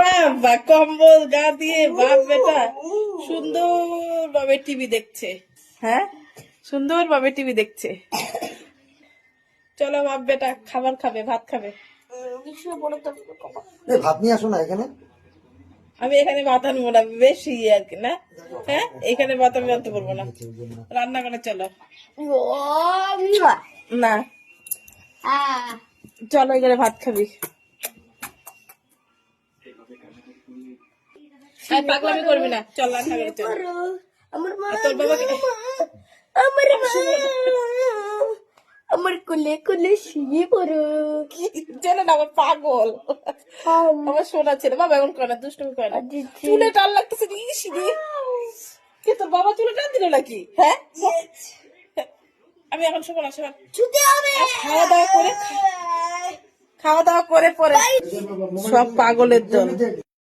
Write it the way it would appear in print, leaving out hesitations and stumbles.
বাবা কম্বল গা দিয়ে বাপ বেটা সুন্দর ভাবে টিভি দেখছে। হ্যাঁ, সুন্দর ভাবে টিভি দেখছে। চলো বাপ বেটা খাবার খাবে, ভাত খাবে। ভাত নিয়ে আসো না এখানে। আমি এখানে ভাত আনবো না, বেশি আর কি না। হ্যাঁ, এখানে ভাত আমি আনতে পারবো না, রান্না করে চলো। না চলো এখানে ভাত খাবি। পাগলামি করবি না, চল রান্না করে চল। তোর বাবাকে আমার কোলে কোলে শুয়ে পড়ো। চলে না, আমার পাগল আমার সোনা ছেলে। বাবা এমন করে না, দুষ্টুমি করে না। চুলে টান লাগতেছে, ইস রে। কে তোর বাবা চুলে টান দিল নাকি? হ্যাঁ, আমি এখন শোবো না, শোনা খাওয়া দাওয়া করে পরে সব পাগলের দল।